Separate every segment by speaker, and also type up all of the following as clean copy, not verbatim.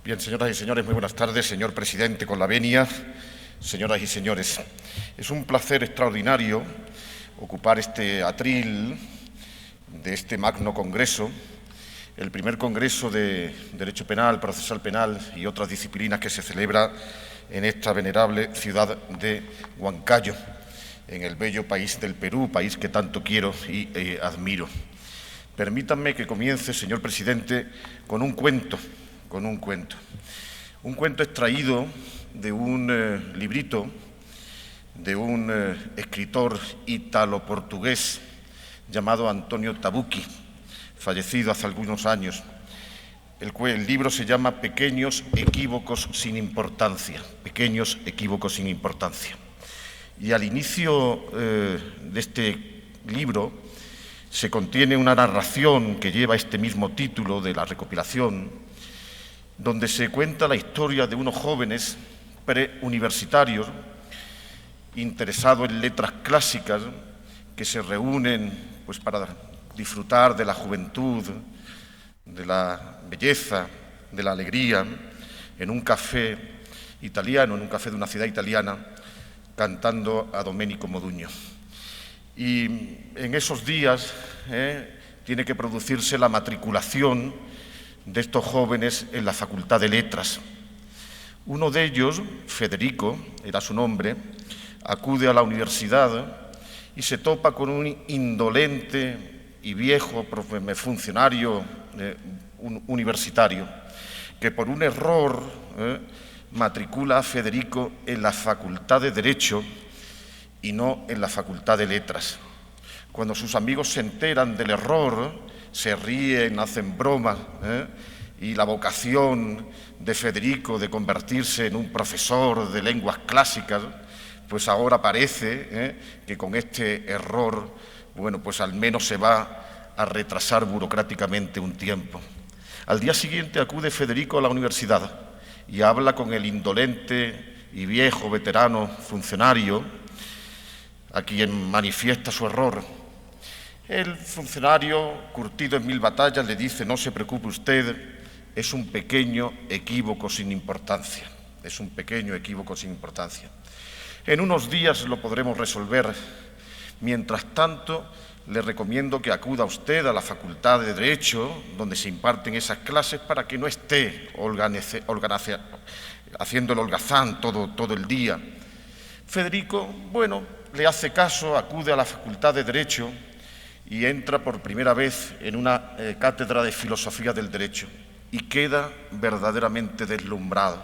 Speaker 1: Bien, señoras y señores, muy buenas tardes. Señor presidente, con la venia, señoras y señores, es un placer extraordinario ocupar este atril de este magno congreso, el primer congreso de Derecho Penal, Procesal Penal y otras disciplinas que se celebra en esta venerable ciudad de Huancayo, en el bello país del Perú, país que tanto quiero y admiro. Permítanme que comience, señor presidente, con un cuento. Un cuento extraído de un librito de un escritor ítalo-portugués llamado Antonio Tabucchi, fallecido hace algunos años. El libro se llama Pequeños equívocos sin importancia. Pequeños equívocos sin importancia. Y al inicio de este libro se contiene una narración que lleva este mismo título de la recopilación, donde se cuenta la historia de unos jóvenes preuniversitarios interesados en letras clásicas que se reúnen pues, para disfrutar de la juventud, de la belleza, de la alegría, en un café italiano, en un café de una ciudad italiana, cantando a Domenico Modugno. Y en esos días tiene que producirse la matriculación de estos jóvenes en la Facultad de Letras. Uno de ellos, Federico, era su nombre, acude a la universidad y se topa con un indolente y viejo funcionario universitario que por un error matricula a Federico en la Facultad de Derecho y no en la Facultad de Letras. Cuando sus amigos se enteran del error, se ríen, hacen bromas, y la vocación de Federico de convertirse en un profesor de lenguas clásicas, pues ahora parece que con este error, bueno, pues al menos se va a retrasar burocráticamente un tiempo. Al día siguiente acude Federico a la universidad y habla con el indolente y viejo veterano funcionario, a quien manifiesta su error. El funcionario, curtido en 1000 batallas, le dice: no se preocupe usted, es un pequeño equívoco sin importancia. Es un pequeño equívoco sin importancia. En unos días lo podremos resolver. Mientras tanto, le recomiendo que acuda usted a la Facultad de Derecho, donde se imparten esas clases, para que no esté haciendo el holgazán todo el día. Federico, bueno, le hace caso, acude a la Facultad de Derecho y entra por primera vez en una cátedra de filosofía del derecho y queda verdaderamente deslumbrado.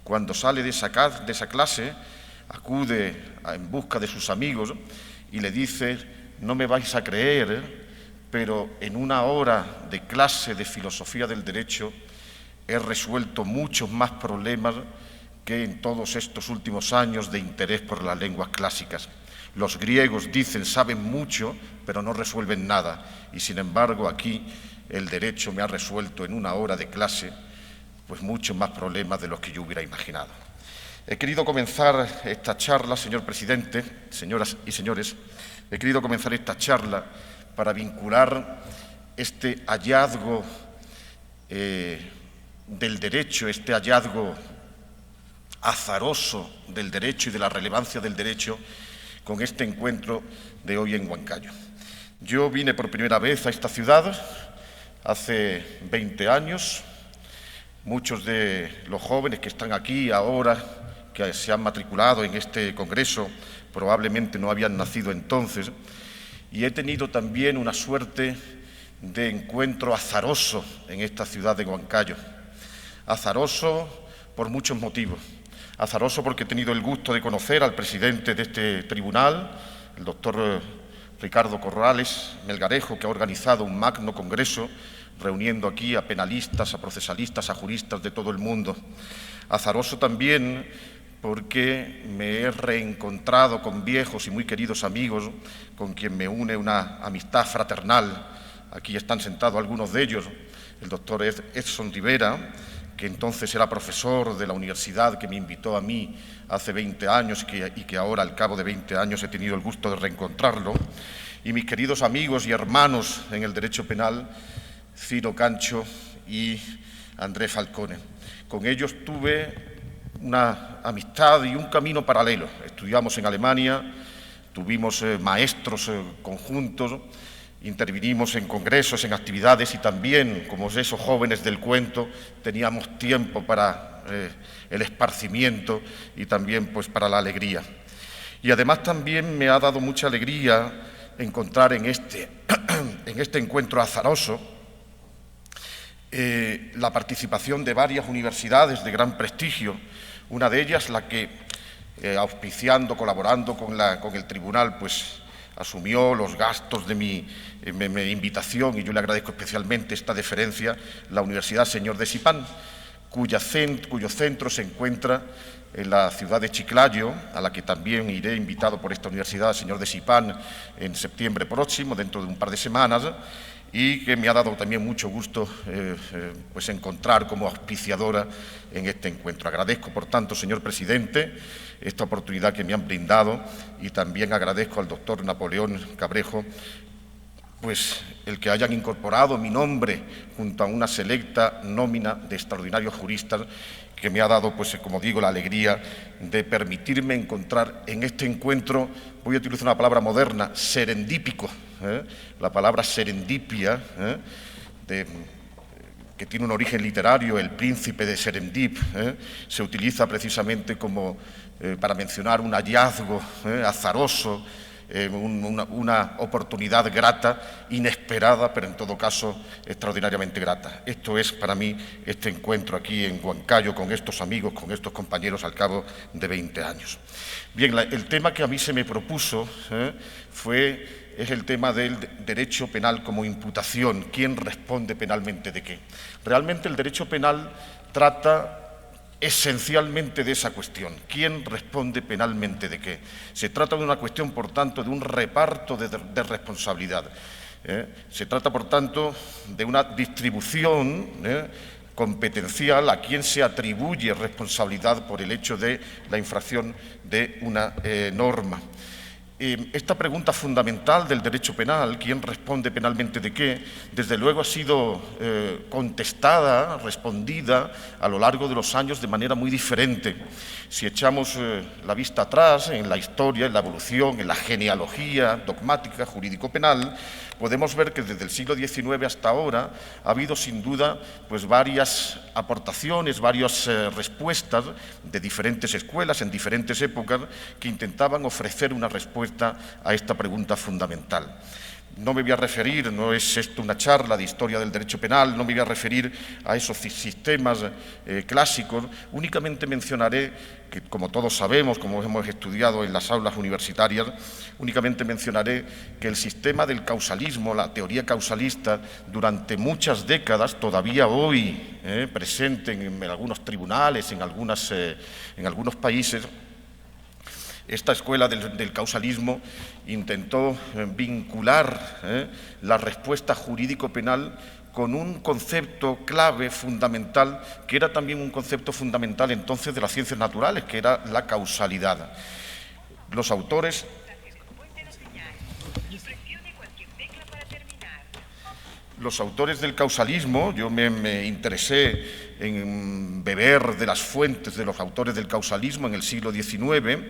Speaker 1: Cuando sale de esa clase, acude en busca de sus amigos y le dice: no me vais a creer, pero en una hora de clase de filosofía del derecho he resuelto muchos más problemas que en todos estos últimos años de interés por las lenguas clásicas. Los griegos, dicen, saben mucho, pero no resuelven nada. Y sin embargo, aquí el derecho me ha resuelto en una hora de clase pues muchos más problemas de los que yo hubiera imaginado. He querido comenzar esta charla, señor presidente, señoras y señores, he querido comenzar esta charla para vincular este hallazgo del derecho, este hallazgo azaroso del derecho y de la relevancia del derecho con este encuentro de hoy en Huancayo. Yo vine por primera vez a esta ciudad hace 20 años. Muchos de los jóvenes que están aquí ahora, que se han matriculado en este congreso, probablemente no habían nacido entonces, y he tenido también una suerte de encuentro azaroso en esta ciudad de Huancayo. Azaroso por muchos motivos. Azaroso porque he tenido el gusto de conocer al presidente de este tribunal, el doctor Ricardo Corrales Melgarejo, que ha organizado un magno congreso reuniendo aquí a penalistas, a procesalistas, a juristas de todo el mundo. Azaroso también porque me he reencontrado con viejos y muy queridos amigos con quien me une una amistad fraternal. Aquí están sentados algunos de ellos, el doctor Edson Rivera, que entonces era profesor de la universidad que me invitó a mí hace 20 años y que ahora, al cabo de 20 años, he tenido el gusto de reencontrarlo, y mis queridos amigos y hermanos en el derecho penal, Ciro Cancho y Andrés Falcone, Con ellos tuve una amistad y un camino paralelo. Estudiamos en Alemania, tuvimos maestros conjuntos, intervinimos en congresos, en actividades y también, como esos jóvenes del cuento, teníamos tiempo para el esparcimiento y también pues, para la alegría. Y además también me ha dado mucha alegría encontrar en este encuentro azaroso la participación de varias universidades de gran prestigio, una de ellas la que, auspiciando, colaborando con el tribunal, pues asumió los gastos de mi invitación, y yo le agradezco especialmente esta deferencia, la Universidad Señor de Sipán, cuyo centro se encuentra en la ciudad de Chiclayo, a la que también iré invitado por esta universidad, Señor de Sipán, en septiembre próximo, dentro de un par de semanas, y que me ha dado también mucho gusto pues encontrar como auspiciadora en este encuentro. Agradezco, por tanto, señor presidente, esta oportunidad que me han brindado, y también agradezco al doctor Napoleón Cabrejo pues el que hayan incorporado mi nombre junto a una selecta nómina de extraordinarios juristas que me ha dado, pues como digo, la alegría de permitirme encontrar en este encuentro, voy a utilizar una palabra moderna, serendípico, la palabra serendipia, que tiene un origen literario, el príncipe de Serendip, se utiliza precisamente como para mencionar un hallazgo azaroso, una oportunidad grata, inesperada, pero en todo caso extraordinariamente grata. Esto es para mí este encuentro aquí en Huancayo con estos amigos, con estos compañeros al cabo de 20 años. Bien, el tema que a mí se me propuso es el tema del derecho penal como imputación. ¿Quién responde penalmente de qué? Realmente el derecho penal trata esencialmente de esa cuestión. ¿Quién responde penalmente de qué? Se trata de una cuestión, por tanto, de un reparto de responsabilidad. Se trata, por tanto, de una distribución competencial a quien se atribuye responsabilidad por el hecho de la infracción de una norma. Esta pregunta fundamental del derecho penal, ¿quién responde penalmente de qué?, desde luego ha sido contestada, respondida a lo largo de los años de manera muy diferente. Si echamos la vista atrás en la historia, en la evolución, en la genealogía dogmática jurídico-penal, podemos ver que desde el siglo XIX hasta ahora ha habido sin duda pues, varias aportaciones, varias respuestas de diferentes escuelas en diferentes épocas que intentaban ofrecer una respuesta a esta pregunta fundamental. No me voy a referir, no es esto una charla de historia del derecho penal, no me voy a referir a esos sistemas clásicos, únicamente mencionaré, que como todos sabemos, como hemos estudiado en las aulas universitarias, únicamente mencionaré que el sistema del causalismo, la teoría causalista, durante muchas décadas, todavía hoy presente en algunos tribunales, en algunos países, esta escuela del causalismo intentó vincular la respuesta jurídico-penal con un concepto clave, fundamental, que era también un concepto fundamental entonces de las ciencias naturales, que era la causalidad. Los autores del causalismo, yo me interesé en beber de las fuentes de los autores del causalismo en el siglo XIX,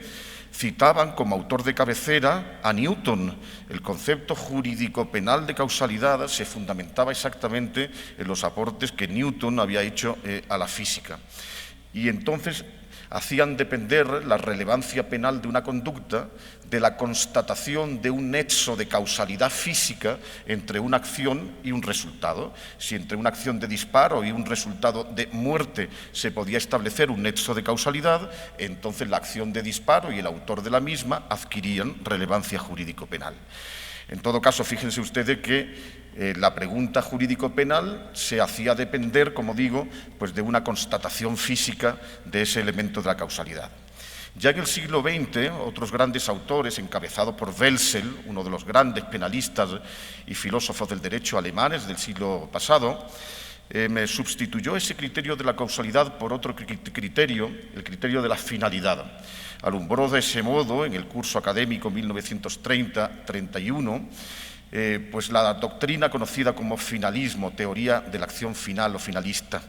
Speaker 1: citaban como autor de cabecera a Newton. El concepto jurídico-penal de causalidad se fundamentaba exactamente en los aportes que Newton había hecho a la física. Y entonces hacían depender la relevancia penal de una conducta de la constatación de un nexo de causalidad física entre una acción y un resultado. Si entre una acción de disparo y un resultado de muerte se podía establecer un nexo de causalidad, entonces la acción de disparo y el autor de la misma adquirían relevancia jurídico-penal. En todo caso, fíjense ustedes que la pregunta jurídico-penal se hacía depender, como digo, pues de una constatación física de ese elemento de la causalidad. Ya en el siglo XX, otros grandes autores, encabezados por Welsel, uno de los grandes penalistas y filósofos del derecho alemanes del siglo pasado, me sustituyó ese criterio de la causalidad por otro criterio, el criterio de la finalidad. Alumbró de ese modo, en el curso académico 1930-31, pues la doctrina conocida como finalismo, teoría de la acción final o finalista.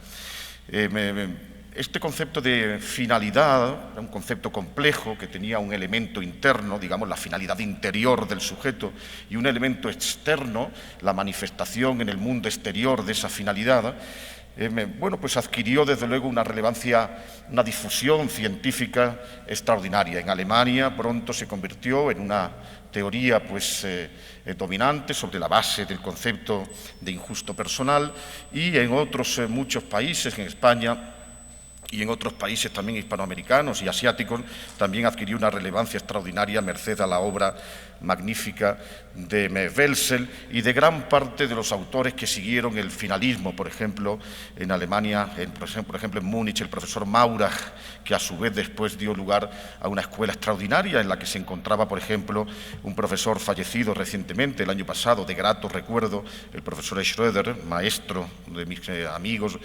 Speaker 1: Este concepto de finalidad era un concepto complejo que tenía un elemento interno, digamos, la finalidad interior del sujeto, y un elemento externo, la manifestación en el mundo exterior de esa finalidad. Bueno, pues adquirió desde luego una relevancia, una difusión científica extraordinaria. En Alemania pronto se convirtió en una teoría pues, dominante sobre la base del concepto de injusto personal, y en otros muchos países, en España y en otros países también hispanoamericanos y asiáticos, también adquirió una relevancia extraordinaria merced a la obra magnífica de Welzel y de gran parte de los autores que siguieron el finalismo, por ejemplo, en Alemania, por ejemplo, en Múnich, el profesor Maurach, que a su vez después dio lugar a una escuela extraordinaria en la que se encontraba, por ejemplo, un profesor fallecido recientemente, el año pasado, de grato recuerdo, el profesor Schröder, maestro de mis amigos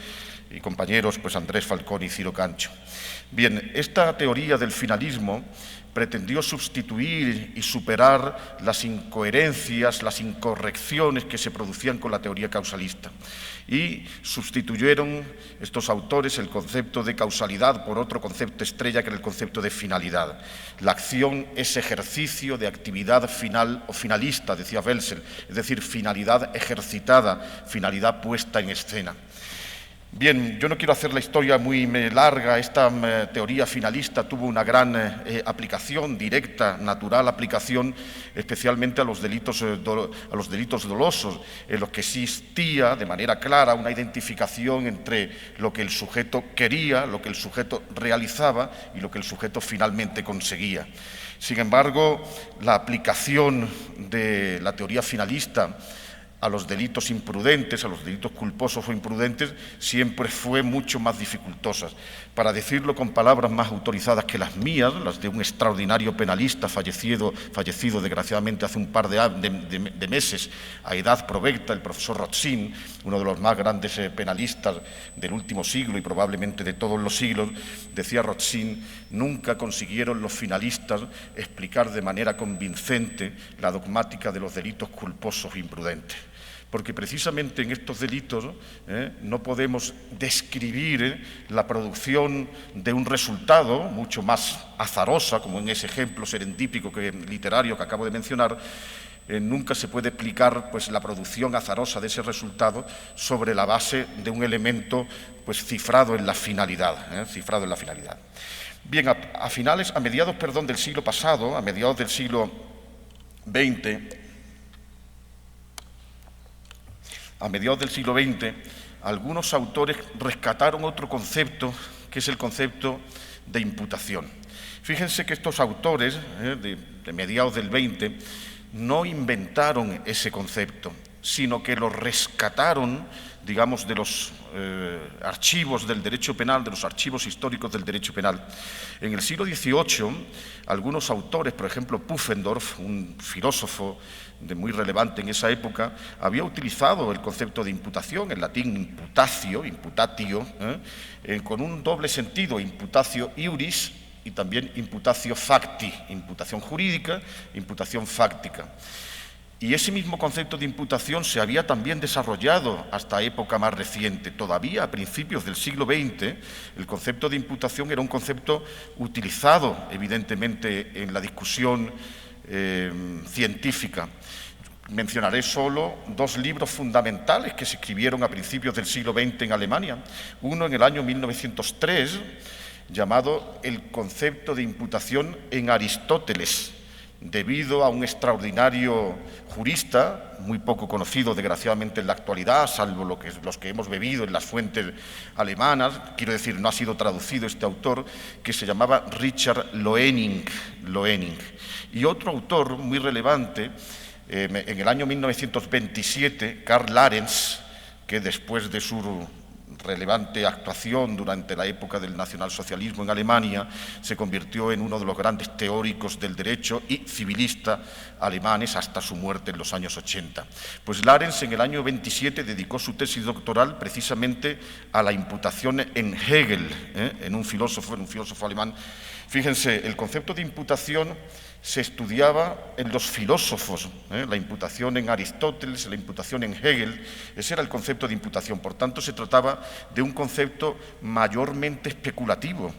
Speaker 1: y compañeros, pues Andrés Falcón y Ciro Cancho. Bien, esta teoría del finalismo pretendió sustituir y superar las incoherencias, las incorrecciones que se producían con la teoría causalista, y sustituyeron estos autores el concepto de causalidad por otro concepto estrella, que era el concepto de finalidad. La acción es ejercicio de actividad final o finalista, decía Welzel, es decir, finalidad ejercitada, finalidad puesta en escena. Bien, yo no quiero hacer la historia muy larga. Esta teoría finalista tuvo una gran aplicación directa, natural aplicación, especialmente a los delitos dolosos, en los que existía de manera clara una identificación entre lo que el sujeto quería, lo que el sujeto realizaba y lo que el sujeto finalmente conseguía. Sin embargo, la aplicación de la teoría finalista a los delitos imprudentes, a los delitos culposos o imprudentes, siempre fue mucho más dificultosa. Para decirlo con palabras más autorizadas que las mías, las de un extraordinario penalista fallecido desgraciadamente hace un par de meses, a edad provecta, el profesor Rotzin, uno de los más grandes penalistas del último siglo y probablemente de todos los siglos, decía Rotzin: nunca consiguieron los finalistas explicar de manera convincente la dogmática de los delitos culposos e imprudentes. Porque precisamente en estos delitos no podemos describir la producción de un resultado mucho más azarosa, como en ese ejemplo serendípico literario que acabo de mencionar. Nunca se puede explicar pues, la producción azarosa de ese resultado sobre la base de un elemento pues, cifrado en la finalidad. Bien, a mediados del siglo pasado, a mediados del siglo XX, algunos autores rescataron otro concepto, que es el concepto de imputación. Fíjense que estos autores de mediados del 20 no inventaron ese concepto, sino que lo rescataron, digamos, de los archivos del derecho penal, de los archivos históricos del derecho penal. En el siglo XVIII, algunos autores, por ejemplo, Pufendorf, un filósofo muy relevante en esa época, había utilizado el concepto de imputación, en latín imputatio, con un doble sentido, imputatio iuris y también imputatio facti, imputación jurídica, imputación fáctica. Y ese mismo concepto de imputación se había también desarrollado hasta época más reciente. Todavía a principios del siglo XX, el concepto de imputación era un concepto utilizado, evidentemente, en la discusión científica. Mencionaré solo dos libros fundamentales que se escribieron a principios del siglo XX en Alemania. Uno en el año 1903, llamado El concepto de imputación en Aristóteles, debido a un extraordinario jurista, muy poco conocido desgraciadamente en la actualidad, salvo los que hemos bebido en las fuentes alemanas, quiero decir, no ha sido traducido este autor, que se llamaba Richard Loening. Y otro autor muy relevante, en el año 1927, Karl Larens, que después de su relevante actuación durante la época del nacionalsocialismo en Alemania, se convirtió en uno de los grandes teóricos del derecho y civilista alemanes hasta su muerte en los años 80. Pues Larens en el año 27 dedicó su tesis doctoral precisamente a la imputación en Hegel, en un filósofo alemán. Fíjense, el concepto de imputación se estudiaba en los filósofos, la imputación en Aristóteles, la imputación en Hegel, ese era el concepto de imputación. Por tanto, se trataba de un concepto mayormente especulativo,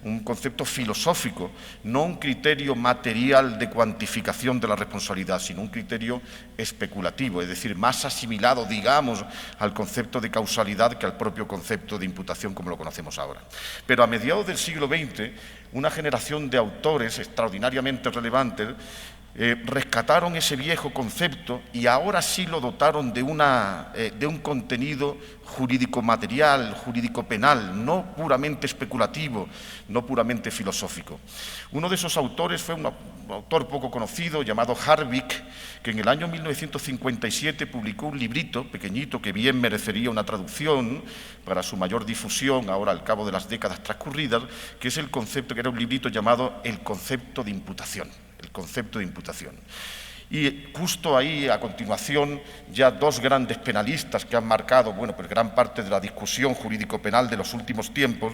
Speaker 1: un concepto filosófico, no un criterio material de cuantificación de la responsabilidad, sino un criterio especulativo, es decir, más asimilado, digamos, al concepto de causalidad que al propio concepto de imputación como lo conocemos ahora. Pero a mediados del siglo XX, una generación de autores extraordinariamente relevantes rescataron ese viejo concepto y ahora sí lo dotaron de un contenido jurídico material, jurídico penal, no puramente especulativo, no puramente filosófico. Uno de esos autores fue un autor poco conocido llamado Harvick, que en el año 1957 publicó un librito pequeñito que bien merecería una traducción para su mayor difusión ahora al cabo de las décadas transcurridas, que es el concepto, que era un librito llamado El concepto de imputación. El concepto de imputación. Y justo ahí, a continuación, ya dos grandes penalistas que han marcado, bueno, pues gran parte de la discusión jurídico-penal de los últimos tiempos,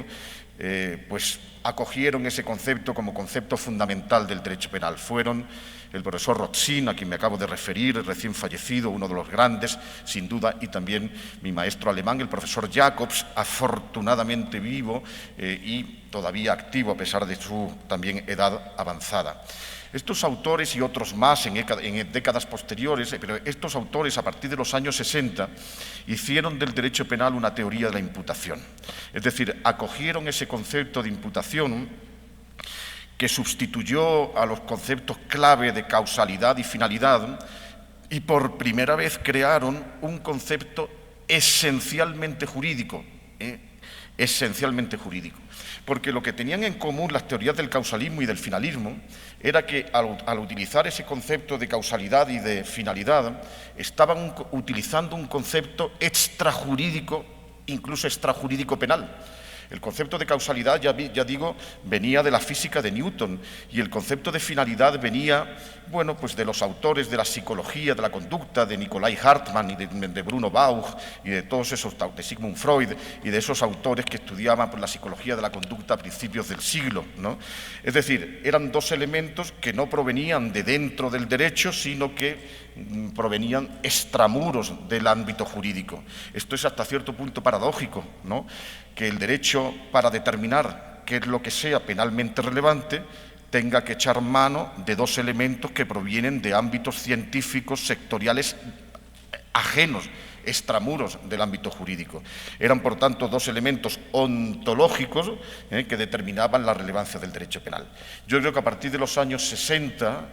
Speaker 1: pues acogieron ese concepto como concepto fundamental del derecho penal. Fueron el profesor Rothschild, a quien me acabo de referir, recién fallecido, uno de los grandes, sin duda, y también mi maestro alemán, el profesor Jacobs, afortunadamente vivo y todavía activo a pesar de su también edad avanzada. Estos autores y otros más en décadas posteriores, pero estos autores a partir de los años 60 hicieron del derecho penal una teoría de la imputación. Es decir, acogieron ese concepto de imputación que sustituyó a los conceptos clave de causalidad y finalidad y por primera vez crearon un concepto esencialmente jurídico, esencialmente jurídico. Porque lo que tenían en común las teorías del causalismo y del finalismo era que al utilizar ese concepto de causalidad y de finalidad estaban utilizando un concepto extrajurídico, incluso extrajurídico penal. El concepto de causalidad, ya digo, venía de la física de Newton y el concepto de finalidad venía, bueno, pues de los autores de la psicología de la conducta, de Nicolai Hartmann y de Bruno Bauch y de todos esos, de Sigmund Freud y de esos autores que estudiaban pues, la psicología de la conducta a principios del siglo, ¿no? Es decir, eran dos elementos que no provenían de dentro del derecho, sino que provenían extramuros del ámbito jurídico. Esto es hasta cierto punto paradójico, ¿no? Que el derecho, para determinar qué es lo que sea penalmente relevante, tenga que echar mano de dos elementos que provienen de ámbitos científicos sectoriales ajenos, extramuros del ámbito jurídico. Eran, por tanto, dos elementos ontológicos que determinaban la relevancia del derecho penal. Yo creo que a partir de los años 60,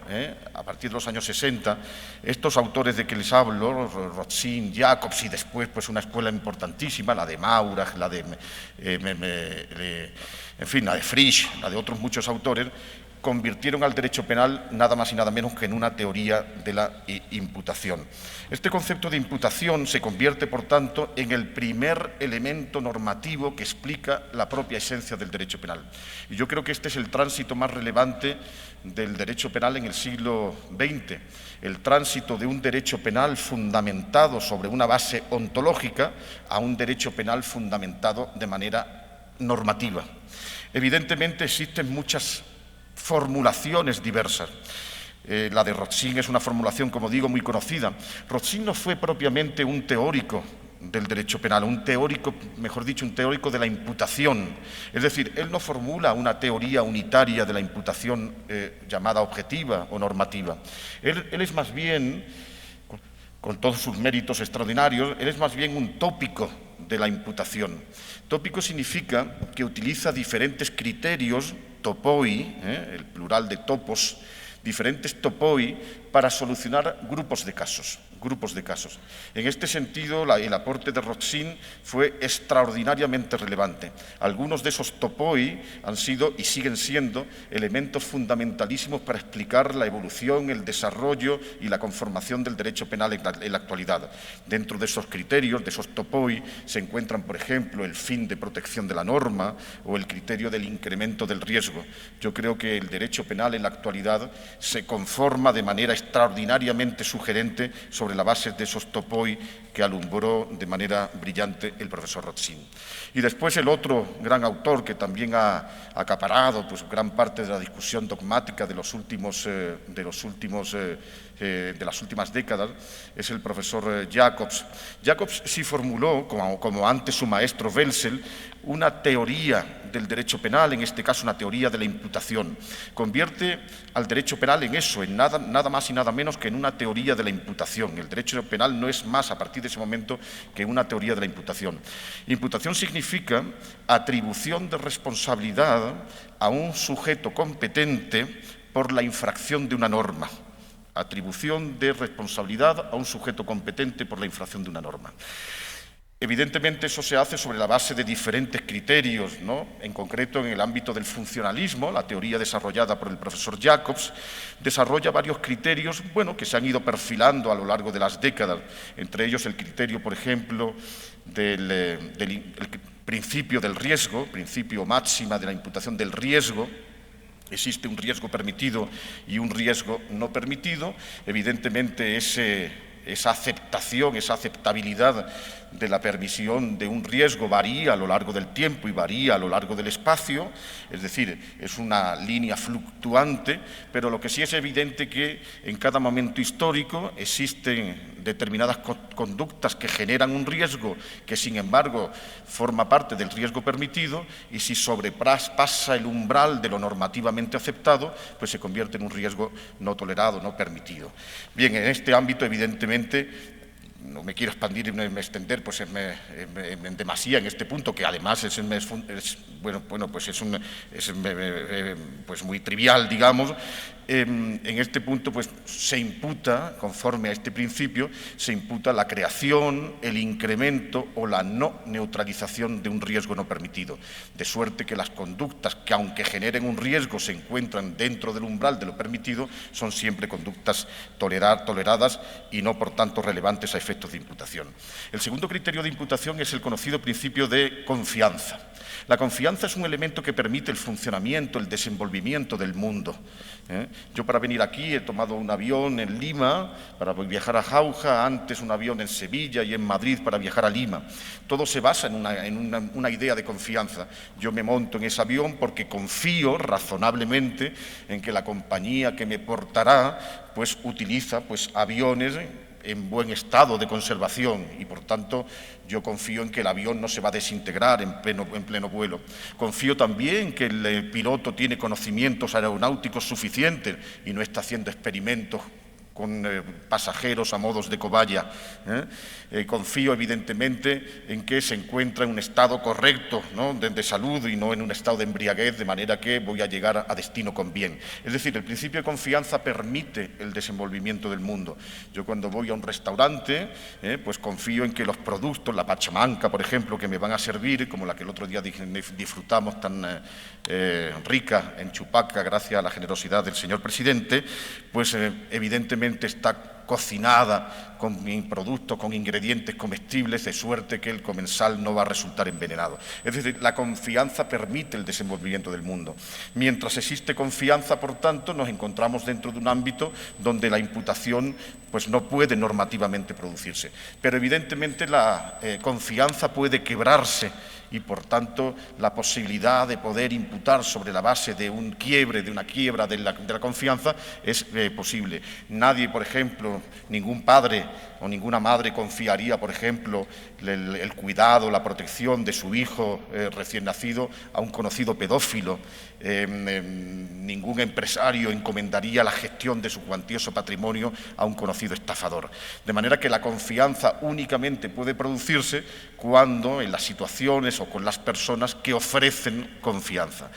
Speaker 1: estos autores de que les hablo, Rothschild, Jacobs y después pues una escuela importantísima, la de Maurach, la de Frisch, la de otros muchos autores, convirtieron al derecho penal nada más y nada menos que en una teoría de la imputación. Este concepto de imputación se convierte, por tanto, en el primer elemento normativo que explica la propia esencia del derecho penal. Y yo creo que este es el tránsito más relevante del derecho penal en el siglo XX, el tránsito de un derecho penal fundamentado sobre una base ontológica a un derecho penal fundamentado de manera normativa. Evidentemente existen muchas formulaciones diversas. La de Rothschild es una formulación, como digo, muy conocida. Rothschild no fue propiamente un teórico del derecho penal, un teórico, mejor dicho, un teórico de la imputación. Es decir, él no formula una teoría unitaria de la imputación llamada objetiva o normativa. Él es más bien, con todos sus méritos extraordinarios, él es más bien un tópico de la imputación. Tópico significa que utiliza diferentes criterios, topoi, el plural de topos, diferentes topoi para solucionar grupos de casos. En este sentido, el aporte de Rothschild fue extraordinariamente relevante. Algunos de esos topoi han sido y siguen siendo elementos fundamentalísimos para explicar la evolución, el desarrollo y la conformación del derecho penal en la actualidad. Dentro de esos criterios, de esos topoi, se encuentran, por ejemplo, el fin de protección de la norma o el criterio del incremento del riesgo. Yo creo que el derecho penal en la actualidad se conforma de manera extraordinariamente sugerente sobre la base de esos topoi que alumbró de manera brillante el profesor Rothschild. Y después el otro gran autor que también ha acaparado pues, gran parte de la discusión dogmática de las últimas décadas es el profesor Jacobs. Jacobs sí formuló, como antes su maestro Welsel, una teoría del derecho penal, en este caso una teoría de la imputación. Convierte al derecho penal en eso, en nada más y nada menos que en una teoría de la imputación. El derecho penal no es más a partir de ese momento que una teoría de la imputación. Imputación significa atribución de responsabilidad a un sujeto competente por la infracción de una norma. Atribución de responsabilidad a un sujeto competente por la infracción de una norma. Evidentemente, eso se hace sobre la base de diferentes criterios, ¿no? En concreto, en el ámbito del funcionalismo, la teoría desarrollada por el profesor Jacobs desarrolla varios criterios, bueno, que se han ido perfilando a lo largo de las décadas, entre ellos el criterio, por ejemplo, del principio del riesgo, principio máxima de la imputación del riesgo. Existe un riesgo permitido y un riesgo no permitido. Evidentemente, esa aceptación, esa aceptabilidad de la permisión de un riesgo varía a lo largo del tiempo y varía a lo largo del espacio, es decir, es una línea fluctuante, pero lo que sí es evidente que en cada momento histórico existen determinadas conductas que generan un riesgo que, sin embargo, forma parte del riesgo permitido y si sobrepasa el umbral de lo normativamente aceptado, pues se convierte en un riesgo no tolerado, no permitido. Bien, en este ámbito, evidentemente, no me quiero expandir y extender pues, en demasía en este punto, que además es muy trivial, digamos. En este punto pues, se imputa, conforme a este principio, se imputa la creación, el incremento o la no neutralización de un riesgo no permitido, de suerte que las conductas que, aunque generen un riesgo, se encuentran dentro del umbral de lo permitido, son siempre conductas toleradas y no, por tanto, relevantes a efectos de imputación. El segundo criterio de imputación es el conocido principio de confianza. La confianza es un elemento que permite el funcionamiento, el desenvolvimiento del mundo. Yo para venir aquí he tomado un avión en Lima para viajar a Jauja, antes un avión en Sevilla y en Madrid para viajar a Lima. Todo se basa en una idea de confianza. Yo me monto en ese avión porque confío razonablemente en que la compañía que me portará pues, utiliza pues, aviones en buen estado de conservación y, por tanto, yo confío en que el avión no se va a desintegrar en pleno vuelo. Confío también que el piloto tiene conocimientos aeronáuticos suficientes y no está haciendo experimentos con pasajeros a modos de cobaya. Confío, evidentemente, en que se encuentra en un estado correcto, ¿no?, de salud y no en un estado de embriaguez, de manera que voy a llegar a destino con bien. Es decir, el principio de confianza permite el desenvolvimiento del mundo. Yo cuando voy a un restaurante, pues confío en que los productos, la pachamanca, por ejemplo, que me van a servir, como la que el otro día disfrutamos tan rica en Chupaca, gracias a la generosidad del señor presidente, pues evidentemente está cocinada con productos, con ingredientes comestibles, de suerte que el comensal no va a resultar envenenado. Es decir, la confianza permite el desenvolvimiento del mundo. Mientras existe confianza, por tanto, nos encontramos dentro de un ámbito donde la imputación pues, no puede normativamente producirse. Pero evidentemente la confianza puede quebrarse y, por tanto, la posibilidad de poder imputar sobre la base de una quiebra de la confianza es posible. Nadie, por ejemplo, ningún padre o ninguna madre confiaría, por ejemplo, el cuidado, la protección de su hijo recién nacido a un conocido pedófilo. Ningún empresario encomendaría la gestión de su cuantioso patrimonio a un conocido estafador. De manera que la confianza únicamente puede producirse cuando en las situaciones o con las personas que ofrecen confianza.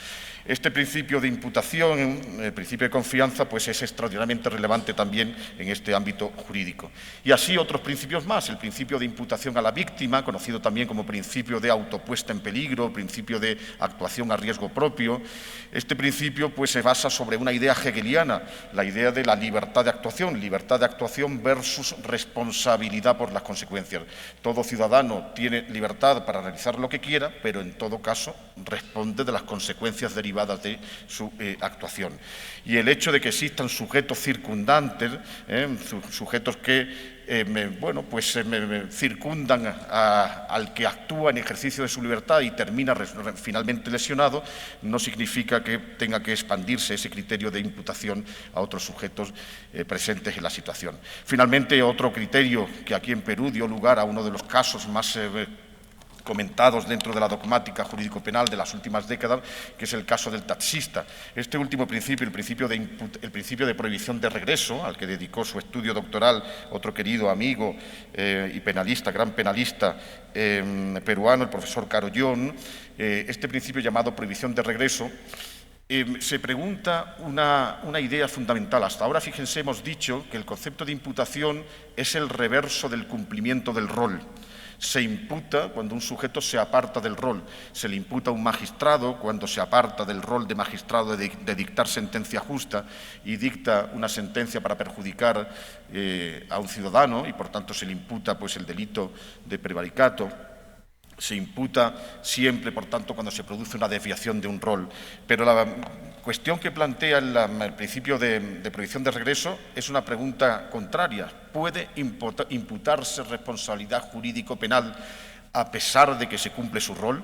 Speaker 1: Este principio de imputación, el principio de confianza, pues es extraordinariamente relevante también en este ámbito jurídico. Y así otros principios más, el principio de imputación a la víctima, conocido también como principio de autopuesta en peligro, principio de actuación a riesgo propio. Este principio pues se basa sobre una idea hegeliana, la idea de la libertad de actuación versus responsabilidad por las consecuencias. Todo ciudadano tiene libertad para realizar lo que quiera, pero en todo caso responde de las consecuencias derivadas derivadas de su actuación. Y el hecho de que existan sujetos circundantes, sujetos que circundan al que actúa en ejercicio de su libertad y termina finalmente lesionado, no significa que tenga que expandirse ese criterio de imputación a otros sujetos presentes en la situación. Finalmente, otro criterio que aquí en Perú dio lugar a uno de los casos más comentados dentro de la dogmática jurídico-penal de las últimas décadas, que es el caso del taxista. Este último principio, el principio de prohibición de regreso, al que dedicó su estudio doctoral otro querido amigo y penalista, gran penalista peruano, el profesor Carollón, este principio llamado prohibición de regreso, se pregunta una idea fundamental. Hasta ahora, fíjense, hemos dicho que el concepto de imputación es el reverso del cumplimiento del rol. Se imputa cuando un sujeto se aparta del rol. Se le imputa a un magistrado cuando se aparta del rol de magistrado de dictar sentencia justa y dicta una sentencia para perjudicar a un ciudadano y, por tanto, se le imputa pues, el delito de prevaricato. Se imputa siempre, por tanto, cuando se produce una desviación de un rol. Pero la cuestión que plantea el principio de prohibición de regreso es una pregunta contraria. ¿Puede imputarse responsabilidad jurídico-penal a pesar de que se cumple su rol?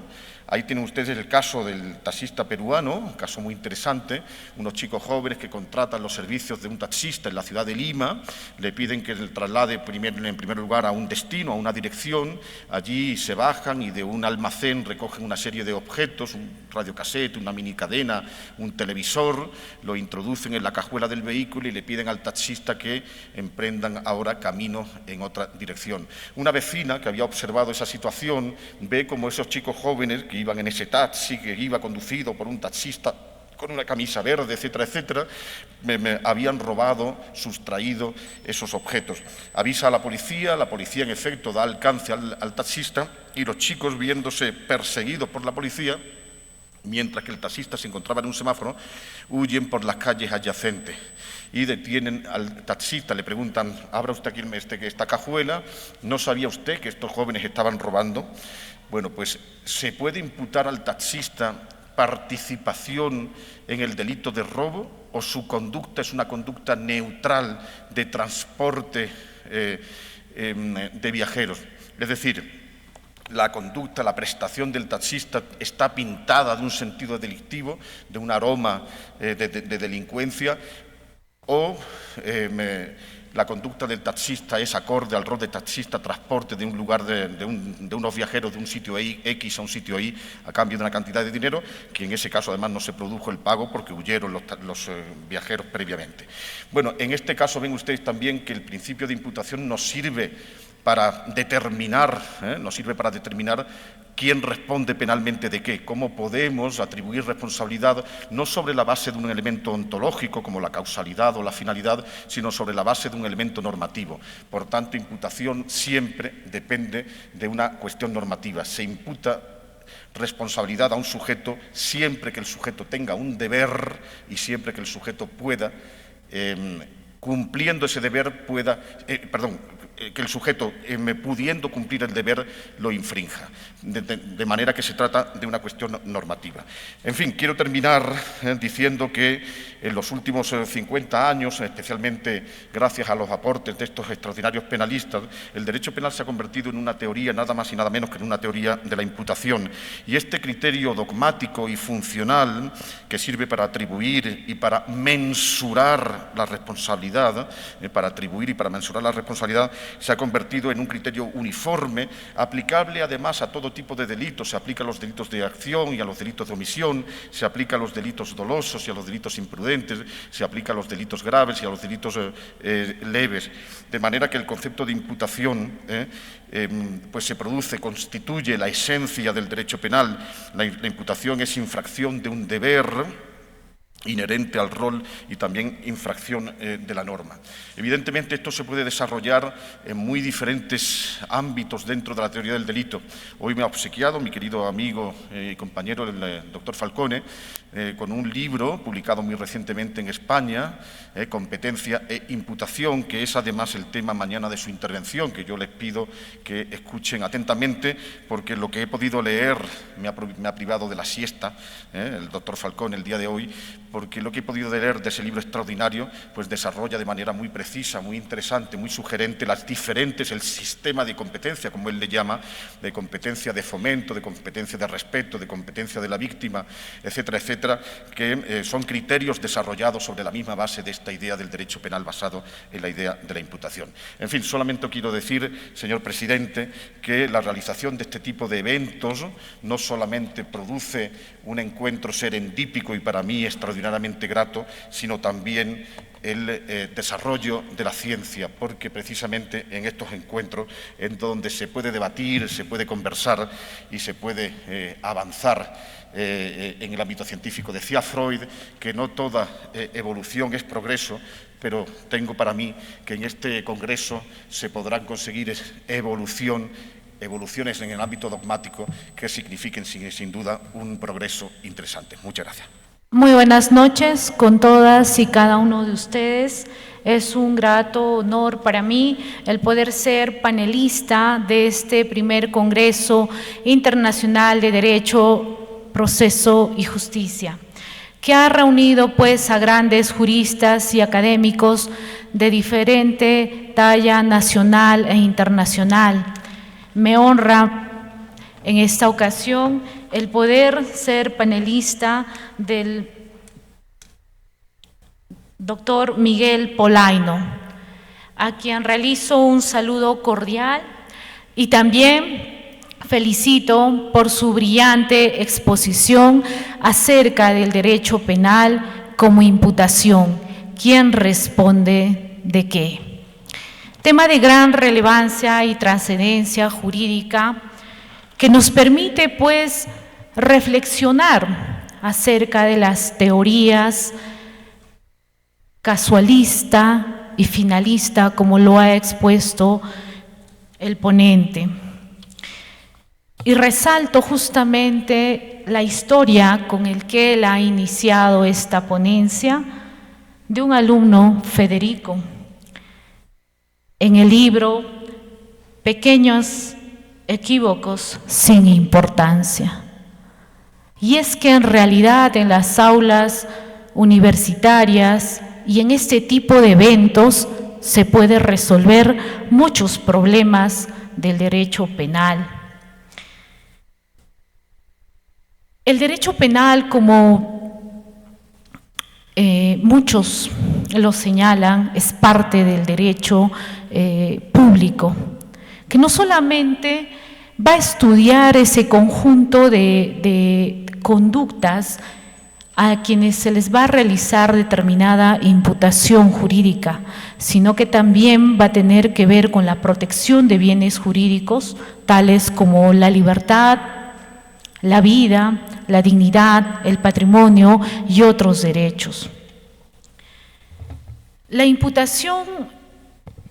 Speaker 1: Ahí tienen ustedes el caso del taxista peruano, un caso muy interesante, unos chicos jóvenes que contratan los servicios de un taxista en la ciudad de Lima, le piden que le traslade en primer lugar a un destino, a una dirección, allí se bajan y de un almacén recogen una serie de objetos, un radiocassette, una minicadena, un televisor, lo introducen en la cajuela del vehículo y le piden al taxista que emprendan ahora camino en otra dirección. Una vecina que había observado esa situación ve como esos chicos jóvenes que iban en ese taxi, que iba conducido por un taxista con una camisa verde, etcétera, etcétera, habían robado, sustraído esos objetos. Avisa a la policía en efecto da alcance al taxista y los chicos, viéndose perseguidos por la policía, mientras que el taxista se encontraba en un semáforo, huyen por las calles adyacentes y detienen al taxista, le preguntan, ¿abra usted aquí esta cajuela? ¿No sabía usted que estos jóvenes estaban robando? Bueno, pues se puede imputar al taxista participación en el delito de robo o su conducta es una conducta neutral de transporte de viajeros. Es decir, la conducta, la prestación del taxista está pintada de un sentido delictivo, de un aroma de delincuencia, o la conducta del taxista es acorde al rol de taxista, transporte de un lugar de unos viajeros de un sitio X a un sitio Y a cambio de una cantidad de dinero, que en ese caso además no se produjo el pago porque huyeron los viajeros previamente. Bueno, en este caso ven ustedes también que el principio de imputación nos sirve para determinar quién responde penalmente de qué, cómo podemos atribuir responsabilidad no sobre la base de un elemento ontológico como la causalidad o la finalidad, sino sobre la base de un elemento normativo. Por tanto, imputación siempre depende de una cuestión normativa. Se imputa responsabilidad a un sujeto siempre que el sujeto tenga un deber y siempre que el sujeto pueda, cumpliendo ese deber, que el sujeto, pudiendo cumplir el deber, lo infrinja, de manera que se trata de una cuestión normativa. En fin, quiero terminar diciendo que en los últimos 50 años, especialmente gracias a los aportes de estos extraordinarios penalistas, el derecho penal se ha convertido en una teoría, nada más y nada menos que en una teoría de la imputación. Y este criterio dogmático y funcional, que sirve para atribuir y para mensurar la responsabilidad, se ha convertido en un criterio uniforme, aplicable además a todo tipo de delitos. Se aplica a los delitos de acción y a los delitos de omisión, se aplica a los delitos dolosos y a los delitos imprudentes, se aplica a los delitos graves y a los delitos leves. De manera que el concepto de imputación pues se constituye la esencia del derecho penal. La imputación es infracción de un deber inherente al rol y también infracción de la norma. Evidentemente, esto se puede desarrollar en muy diferentes ámbitos dentro de la teoría del delito. Hoy me ha obsequiado mi querido amigo y compañero, el doctor Falcone, con un libro publicado muy recientemente en España, Competencia e Imputación, que es además el tema mañana de su intervención, que yo les pido que escuchen atentamente, porque lo que he podido leer me ha privado de la siesta, el doctor Falcone, el día de hoy, porque lo que he podido leer de ese libro extraordinario, pues desarrolla de manera muy precisa, muy interesante, muy sugerente las diferentes, el sistema de competencia, como él le llama, de competencia de fomento, de competencia de respeto, de competencia de la víctima, etcétera, etcétera, que son criterios desarrollados sobre la misma base de esta idea del derecho penal basado en la idea de la imputación. En fin, solamente quiero decir, señor presidente, que la realización de este tipo de eventos no solamente produce un encuentro serendípico y para mí extraordinario, grato, sino también el desarrollo de la ciencia, porque precisamente en estos encuentros es donde se puede debatir, se puede conversar y se puede avanzar en el ámbito científico. Decía Freud que no toda evolución es progreso, pero tengo para mí que en este congreso se podrán conseguir evoluciones en el ámbito dogmático que signifiquen sin duda un progreso interesante. Muchas gracias.
Speaker 2: Muy buenas noches con todas y cada uno de ustedes. Es un grato honor para mí el poder ser panelista de este primer Congreso Internacional de Derecho, Proceso y Justicia, que ha reunido pues a grandes juristas y académicos de diferente talla nacional e internacional. Me honra en esta ocasión el poder ser panelista del doctor Miguel Polaino, a quien realizo un saludo cordial y también felicito por su brillante exposición acerca del derecho penal como imputación. ¿Quién responde de qué? Tema de gran relevancia y trascendencia jurídica que nos permite, pues, reflexionar acerca de las teorías casualista y finalista, como lo ha expuesto el ponente. Y resalto justamente la historia con el que él ha iniciado esta ponencia de un alumno, Federico, en el libro Pequeños equívocos sin importancia. Y es que en realidad en las aulas universitarias y en este tipo de eventos se puede resolver muchos problemas del derecho penal. El derecho penal, como muchos lo señalan, es parte del derecho público, que no solamente va a estudiar ese conjunto de conductas a quienes se les va a realizar determinada imputación jurídica, sino que también va a tener que ver con la protección de bienes jurídicos, tales como la libertad, la vida, la dignidad, el patrimonio y otros derechos. La imputación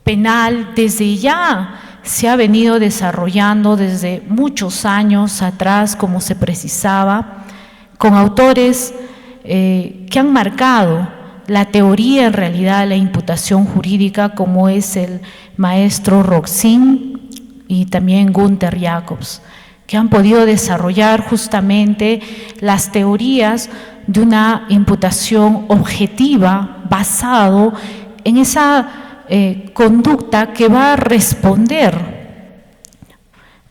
Speaker 2: penal desde ya se ha venido desarrollando desde muchos años atrás, como se precisaba, con autores que han marcado la teoría en realidad de la imputación jurídica, como es el maestro Roxin y también Gunther Jacobs, que han podido desarrollar justamente las teorías de una imputación objetiva basado en esa conducta que va a responder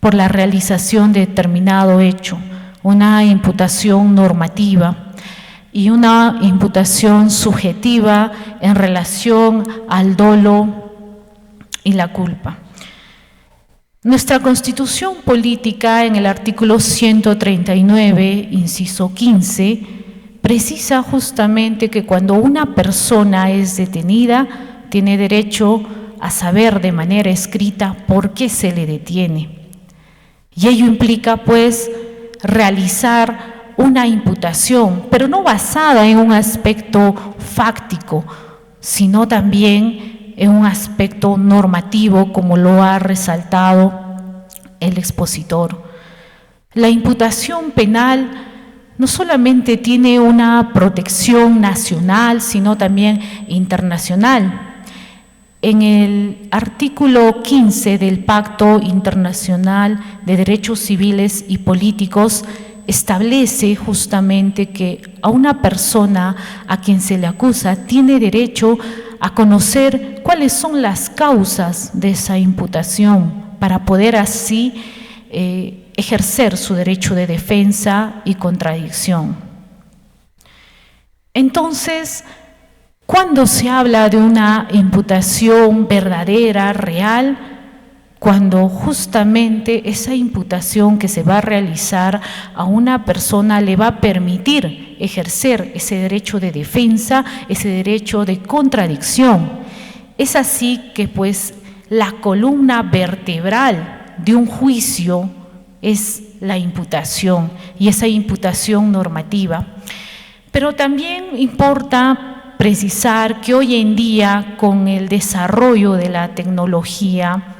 Speaker 2: por la realización de determinado hecho, una imputación normativa y una imputación subjetiva en relación al dolo y la culpa. Nuestra Constitución Política, en el artículo 139, inciso 15, precisa justamente que cuando una persona es detenida, tiene derecho a saber de manera escrita por qué se le detiene. Y ello implica, pues, realizar una imputación, pero no basada en un aspecto fáctico, sino también en un aspecto normativo, como lo ha resaltado el expositor. La imputación penal no solamente tiene una protección nacional, sino también internacional. En el artículo 15 del Pacto Internacional de Derechos Civiles y Políticos establece justamente que a una persona a quien se le acusa tiene derecho a conocer cuáles son las causas de esa imputación para poder así ejercer su derecho de defensa y contradicción. Entonces, ¿cuándo se habla de una imputación verdadera, real? Cuando justamente esa imputación que se va a realizar a una persona le va a permitir ejercer ese derecho de defensa, ese derecho de contradicción. Es así que pues la columna vertebral de un juicio es la imputación y esa imputación normativa. Pero también importa precisar que hoy en día, con el desarrollo de la tecnología,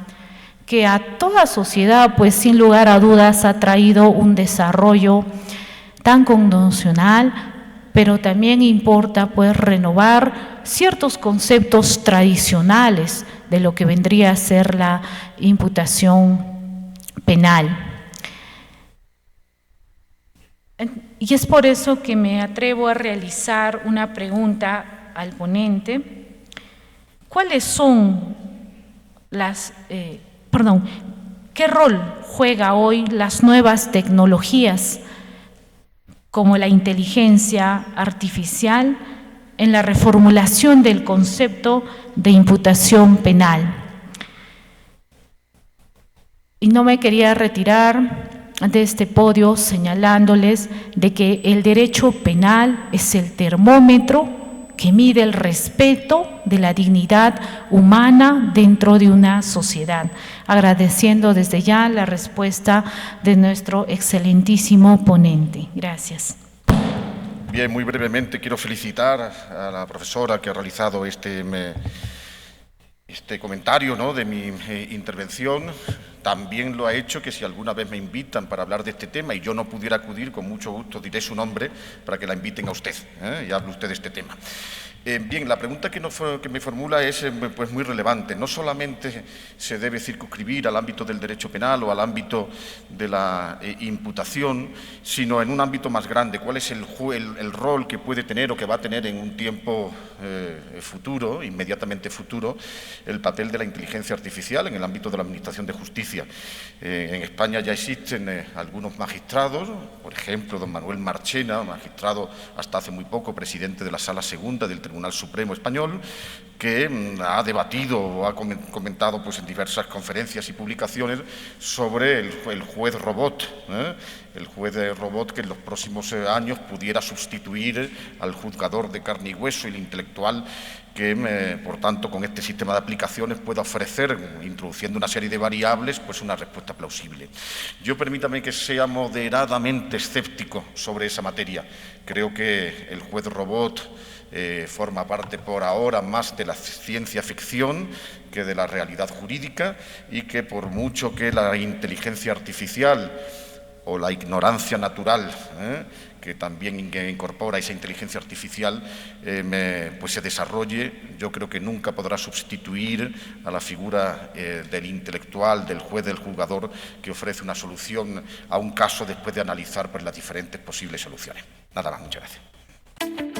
Speaker 2: que a toda sociedad, pues sin lugar a dudas, ha traído un desarrollo tan convencional, pero también importa pues renovar ciertos conceptos tradicionales de lo que vendría a ser la imputación penal. Y es por eso que me atrevo a realizar una pregunta al ponente. ¿Cuáles son ¿qué rol juega hoy las nuevas tecnologías como la inteligencia artificial en la reformulación del concepto de imputación penal? Y no me quería retirar de este podio señalándoles de que el derecho penal es el termómetro que mide el respeto de la dignidad humana dentro de una sociedad. Agradeciendo desde ya la respuesta de nuestro excelentísimo ponente. Gracias.
Speaker 1: Bien, muy brevemente quiero felicitar a la profesora que ha realizado este comentario, ¿no?, de mi intervención. También lo ha hecho que si alguna vez me invitan para hablar de este tema y yo no pudiera acudir, con mucho gusto diré su nombre para que la inviten a usted y hable usted de este tema. Bien, la pregunta que me formula es pues muy relevante. No solamente se debe circunscribir al ámbito del derecho penal o al ámbito de la imputación, sino en un ámbito más grande. ¿Cuál es el rol que puede tener o que va a tener en un tiempo futuro, inmediatamente futuro, el papel de la inteligencia artificial en el ámbito de la Administración de Justicia? En España ya existen algunos magistrados, por ejemplo, don Manuel Marchena, magistrado hasta hace muy poco, presidente de la Sala Segunda del Tribunal Supremo Español, que ha debatido o ha comentado pues, en diversas conferencias y publicaciones sobre el juez robot, el juez robot que en los próximos años pudiera sustituir al juzgador de carne y hueso y el intelectual que, por tanto, con este sistema de aplicaciones pueda ofrecer, introduciendo una serie de variables, pues una respuesta plausible. Yo permítame que sea moderadamente escéptico sobre esa materia. Creo que el juez robot forma parte por ahora más de la ciencia ficción que de la realidad jurídica y que por mucho que la inteligencia artificial o la ignorancia natural, que también incorpora esa inteligencia artificial, pues se desarrolle, yo creo que nunca podrá sustituir a la figura del intelectual, del juez, del juzgador, que ofrece una solución a un caso después de analizar pues, las diferentes posibles soluciones. Nada más, muchas gracias.